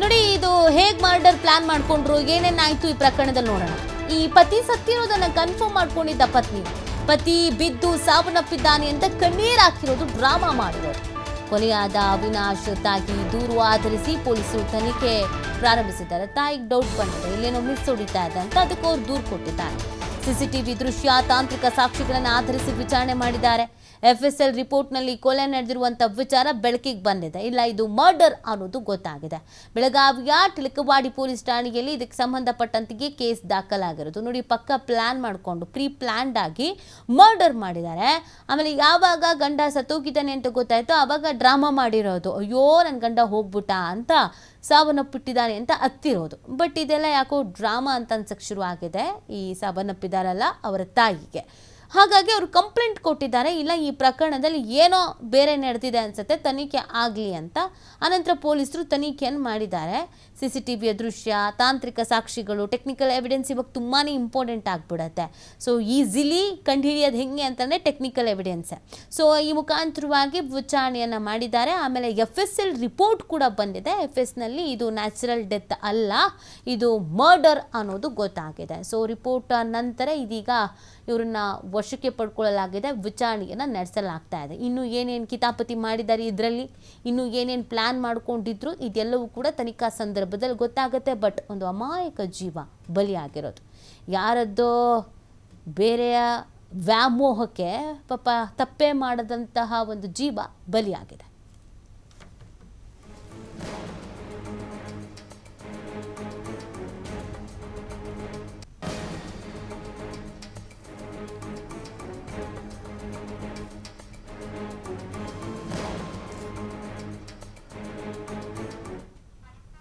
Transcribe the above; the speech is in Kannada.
ನೋಡಿ, ಇದು ಹೇಗ್ ಮರ್ಡರ್ ಪ್ಲಾನ್ ಮಾಡ್ಕೊಂಡ್ರು, ಏನೇನಾಯ್ತು ಈ ಪ್ರಕರಣದಲ್ಲಿ ನೋಡೋಣ. ಈ ಪತಿ ಸತ್ತಿರೋದನ್ನ ಕನ್ಫರ್ಮ್ ಮಾಡ್ಕೊಂಡಿದ್ದ ಪತಿ ಬಿದ್ದು ಸಾವನ್ನಪ್ಪಿದ್ದಾನೆ ಅಂತ ಕಣ್ಣೀರ್ ಹಾಕಿರೋದು, ಡ್ರಾಮಾ ಮಾಡಿರೋದು. ಕೊಲೆಯಾದ ಅವಿನಾಶ್ ತಾಯಿ ದೂರು ಆಧರಿಸಿ ಪೊಲೀಸರು ತನಿಖೆ ಪ್ರಾರಂಭಿಸಿದ್ದಾರೆ. ತಾಯಿಗೆ ಡೌಟ್ ಬಂದಿದೆ, ಇಲ್ಲೇನೋ ಮಿಸ್ ಹೊಡಿತಾ ಇದೆ ಅಂತ, ಅದಕ್ಕೆ ಅವ್ರು ದೂರು ಕೊಟ್ಟಿದ್ದಾರೆ. ಸಿಸಿಟಿವಿ ದೃಶ್ಯ, ತಾಂತ್ರಿಕ ಸಾಕ್ಷಿಗಳನ್ನು ಆಧರಿಸಿ ವಿಚಾರಣೆ ಮಾಡಿದ್ದಾರೆ. FSL ರಿಪೋರ್ಟ್ನಲ್ಲಿ ಕೊಲೆ ನಡೆದಿರುವಂಥ ವಿಚಾರ ಬೆಳಕಿಗೆ ಬಂದಿದೆ. ಇಲ್ಲ, ಇದು ಮರ್ಡರ್ ಅನ್ನೋದು ಗೊತ್ತಾಗಿದೆ. ಬೆಳಗಾವಿಯ ಟಿಳಕವಾಡಿ ಪೊಲೀಸ್ ಠಾಣೆಯಲ್ಲಿ ಇದಕ್ಕೆ ಸಂಬಂಧಪಟ್ಟಂತೆಯೇ ಕೇಸ್ ದಾಖಲಾಗಿರೋದು. ನೋಡಿ, ಪಕ್ಕ ಪ್ಲಾನ್ ಮಾಡಿಕೊಂಡು ಪ್ರೀ ಪ್ಲಾನ್ಡ್ ಆಗಿ ಮರ್ಡರ್ ಮಾಡಿದ್ದಾರೆ. ಆಮೇಲೆ ಯಾವಾಗ ಗಂಡ ಸತ್ತೋಗಿದ್ದಾನೆ ಅಂತ ಗೊತ್ತಾಯ್ತು, ಆವಾಗ ಡ್ರಾಮಾ ಮಾಡಿರೋದು. ಅಯ್ಯೋ, ನನ್ನ ಗಂಡ ಹೋಗ್ಬಿಟ್ಟ ಅಂತ, ಸಾವನ್ನಪ್ಪಿಟ್ಟಿದ್ದಾನೆ ಅಂತ ಹತ್ತಿರೋದು. ಬಟ್ ಇದೆಲ್ಲ ಯಾಕೋ ಡ್ರಾಮಾ ಅಂತ ಅನ್ಸಕ್ಕೆ ಶುರು ಆಗಿದೆ ಈ ಸಾವನ್ನಪ್ಪಿದಾರಲ್ಲ ಅವರ ತಾಯಿಗೆ. ಹಾಗಾಗಿ ಅವರು ಕಂಪ್ಲೇಂಟ್ ಕೊಟ್ಟಿದ್ದಾರೆ, ಇಲ್ಲ ಈ ಪ್ರಕರಣದಲ್ಲಿ ಏನೋ ಬೇರೆ ನಡೆದಿದೆ ಅನ್ಸುತ್ತೆ, ತನಿಖೆ ಆಗಲಿ ಅಂತ. ಅನಂತರ ಪೊಲೀಸರು ತನಿಖೆಯನ್ನು ಮಾಡಿದ್ದಾರೆ. CCTVಯ ದೃಶ್ಯ, ತಾಂತ್ರಿಕ ಸಾಕ್ಷಿಗಳು, ಟೆಕ್ನಿಕಲ್ ಎವಿಡೆನ್ಸ್ ಇವಾಗ ತುಂಬಾ ಇಂಪಾರ್ಟೆಂಟ್ ಆಗಿಬಿಡುತ್ತೆ. ಸೊ ಈಸಿಲಿ ಕಂಡುಹಿಡಿಯೋದು ಹೆಂಗೆ ಅಂತಂದರೆ ಟೆಕ್ನಿಕಲ್ ಎವಿಡೆನ್ಸ್. ಸೊ ಈ ಮುಖಾಂತರವಾಗಿ ವಿಚಾರಣೆಯನ್ನು ಮಾಡಿದ್ದಾರೆ. ಆಮೇಲೆ FSL ರಿಪೋರ್ಟ್ ಕೂಡ ಬಂದಿದೆ. FSನಲ್ಲಿ ಇದು ನ್ಯಾಚುರಲ್ ಡೆತ್ ಅಲ್ಲ, ಇದು ಮರ್ಡರ್ ಅನ್ನೋದು ಗೊತ್ತಾಗಿದೆ. ಸೊ ರಿಪೋರ್ಟ್ ನಂತರ ಇದೀಗ ಇವರನ್ನ ವಶಕ್ಕೆ ಪಡ್ಕೊಳ್ಳಲಾಗಿದೆ, ವಿಚಾರಣೆಯನ್ನು ನಡೆಸಲಾಗ್ತಾ ಇದೆ. ಇನ್ನು ಏನೇನು ಕಿತಾಪತಿ ಮಾಡಿದ್ದಾರೆ ಇದರಲ್ಲಿ, ಇನ್ನು ಏನೇನು ಪ್ಲಾನ್ ಮಾಡ್ಕೊಂಡಿದ್ರು, ಇದೆಲ್ಲವೂ ಕೂಡ ತನಿಖಾ ಸಂದರ್ಭದಲ್ಲಿ ಗೊತ್ತಾಗುತ್ತೆ. ಬಟ್ ಒಂದು ಅಮಾಯಕ ಜೀವ ಬಲಿಯಾಗಿರೋದು, ಯಾರದ್ದೋ ಬೇರೆಯ ವ್ಯಾಮೋಹಕ್ಕೆ ಪಾಪ ತಪ್ಪೇ ಮಾಡದಂತಹ ಒಂದು ಜೀವ ಬಲಿಯಾಗಿದೆ.